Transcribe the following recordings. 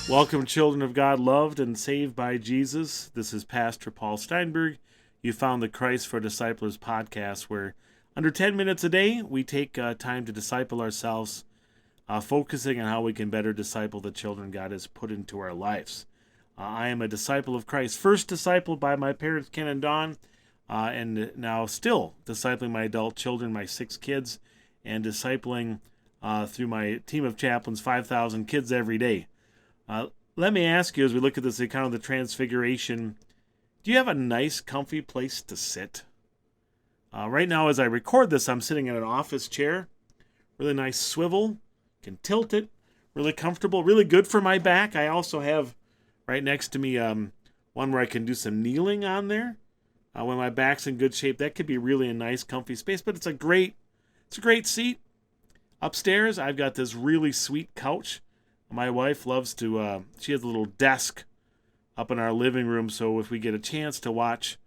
Welcome, children of God, loved and saved by Jesus. This is Pastor Paul Steinberg. You found the Christ for Disciplers podcast, where under 10 minutes a day, we take time to disciple ourselves, focusing on how we can better disciple the children God has put into our lives. I am a disciple of Christ, first discipled by my parents, Ken and Dawn, and now still discipling my adult children, my 6 kids, and discipling through my team of chaplains, 5,000 kids every day. Let me ask you, as we look at this account of the Transfiguration, do you have a nice, comfy place to sit? Right now, as I record this, I'm sitting in an office chair. Really nice swivel. Can tilt it. Really comfortable. Really good for my back. I also have right next to me one where I can do some kneeling on there. When my back's in good shape, that could be really a nice, comfy space. But it's a great seat. Upstairs, I've got this really sweet couch. My wife loves to, she has a little desk up in our living room, so if we get a chance to watch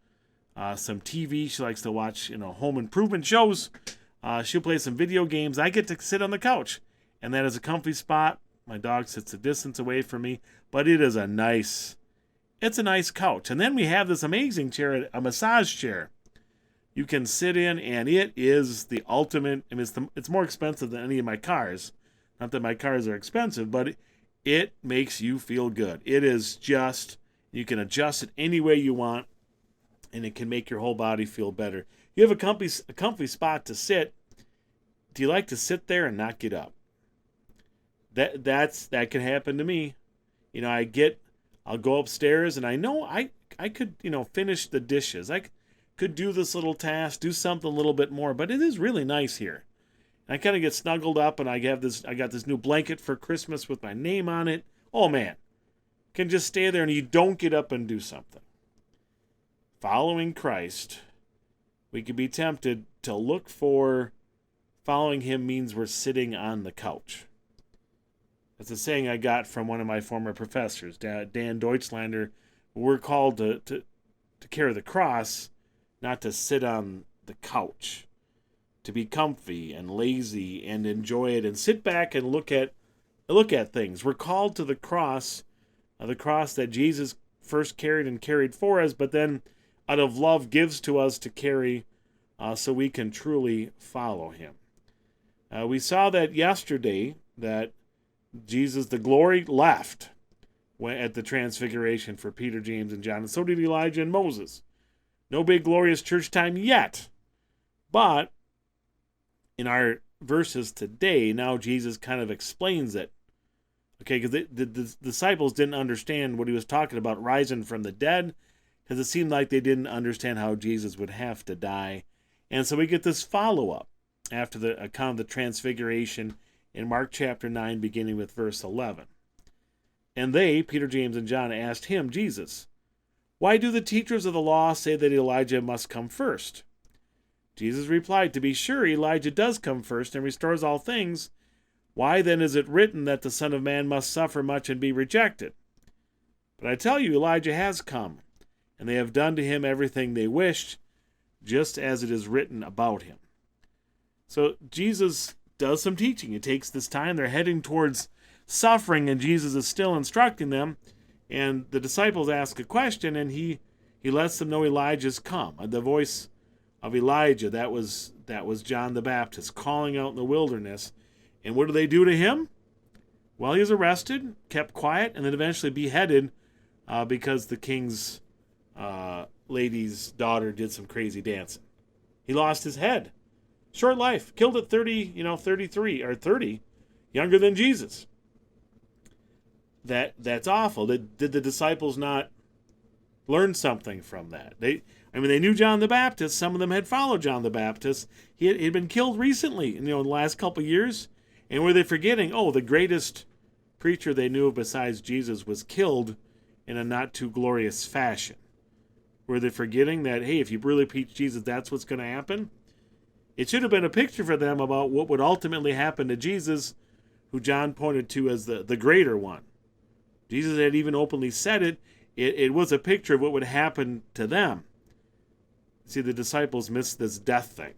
some TV, she likes to watch, home improvement shows. She'll play some video games. I get to sit on the couch, and that is a comfy spot. My dog sits a distance away from me, but it's a nice couch. And then we have this amazing chair, a massage chair. You can sit in, and it is the ultimate. I mean, it's more expensive than any of my cars. Not that my cars are expensive, but it makes you feel good. It is just, you can adjust it any way you want, and it can make your whole body feel better. You have a comfy spot to sit. Do you like to sit there and not get up? That can happen to me. I'll go upstairs, and I know I could, finish the dishes. I could do this little task, do something a little bit more, but it is really nice here. I kind of get snuggled up, and I got this new blanket for Christmas with my name on it. Oh, man. Can just stay there, and you don't get up and do something. Following Christ, we could be tempted to look for following him means we're sitting on the couch. That's a saying I got from one of my former professors, Dan Deutschlander. We're called to carry the cross, not to sit on the couch. To be comfy and lazy and enjoy it and sit back and look at things. We're called to the cross that Jesus first carried and carried for us, but then out of love gives to us to carry so we can truly follow him. We saw that yesterday that Jesus, the glory left at the Transfiguration for Peter, James, and John, and so did Elijah and Moses. No big glorious church time yet, but in our verses today, now Jesus kind of explains it. Okay, because the disciples didn't understand what he was talking about, rising from the dead, because it seemed like they didn't understand how Jesus would have to die. And so we get this follow-up after the account of the Transfiguration in Mark chapter 9, beginning with verse 11. And they, Peter, James, and John, asked him, Jesus, why do the teachers of the law say that Elijah must come first? Jesus replied, to be sure, Elijah does come first and restores all things. Why then is it written that the Son of Man must suffer much and be rejected? But I tell you, Elijah has come, and they have done to him everything they wished, just as it is written about him. So Jesus does some teaching. It takes this time. They're heading towards suffering, and Jesus is still instructing them. And the disciples ask a question, and he lets them know Elijah's come. The voice of Elijah, that was John the Baptist calling out in the wilderness. And what do they do to him? Well, he was arrested, kept quiet, and then eventually beheaded because the king's lady's daughter did some crazy dancing. He lost his head. Short life, killed at 33 or 30, younger than Jesus. That's awful. Did the disciples not learn something from that? They knew John the Baptist. Some of them had followed John the Baptist. He had been killed recently, in the last couple of years. And were they forgetting, the greatest preacher they knew of besides Jesus was killed in a not too glorious fashion? Were they forgetting that, hey, if you really preach Jesus, that's what's going to happen? It should have been a picture for them about what would ultimately happen to Jesus, who John pointed to as the greater one. Jesus had even openly said it. It was a picture of what would happen to them. See, the disciples missed this death thing.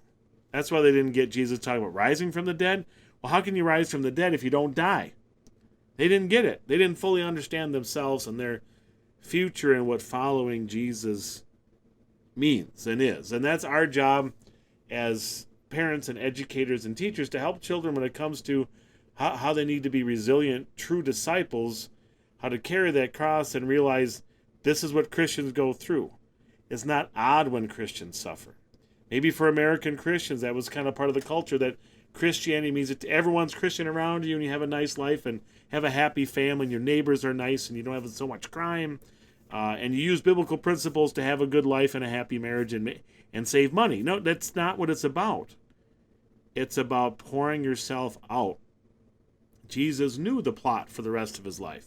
That's why they didn't get Jesus talking about rising from the dead. Well, how can you rise from the dead if you don't die? They didn't get it. They didn't fully understand themselves and their future and what following Jesus means and is. And that's our job as parents and educators and teachers, to help children when it comes to how they need to be resilient, true disciples, how to carry that cross and realize this is what Christians go through. It's not odd when Christians suffer. Maybe for American Christians, that was kind of part of the culture, that Christianity means that everyone's Christian around you and you have a nice life and have a happy family and your neighbors are nice and you don't have so much crime. And you use biblical principles to have a good life and a happy marriage and save money. No, that's not what it's about. It's about pouring yourself out. Jesus knew the plot for the rest of his life.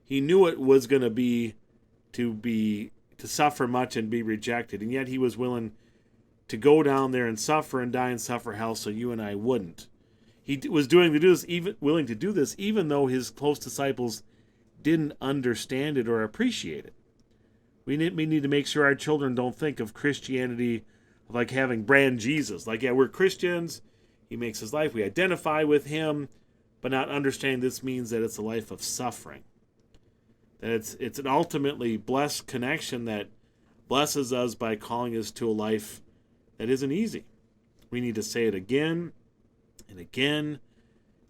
He knew it was going to be to suffer much and be rejected, and yet he was willing to go down there and suffer and die and suffer hell so you and I wouldn't. He was willing to do this even though his close disciples didn't understand it or appreciate it. We need to make sure our children don't think of Christianity like having brand Jesus. Like, yeah, we're Christians. He makes his life. We identify with him, but not understanding this means that it's a life of suffering. That it's an ultimately blessed connection that blesses us by calling us to a life that isn't easy. We need to say it again and again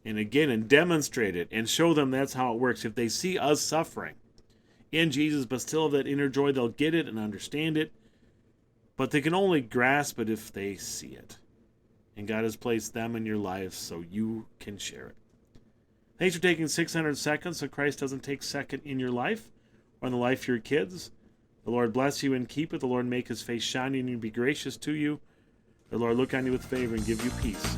and again and demonstrate it and show them that's how it works. If they see us suffering in Jesus but still have that inner joy, they'll get it and understand it. But they can only grasp it if they see it. And God has placed them in your life so you can share it. Thanks for taking 600 seconds so Christ doesn't take second in your life or in the life of your kids. The Lord bless you and keep it. The Lord make his face shine on you and be gracious to you. The Lord look on you with favor and give you peace.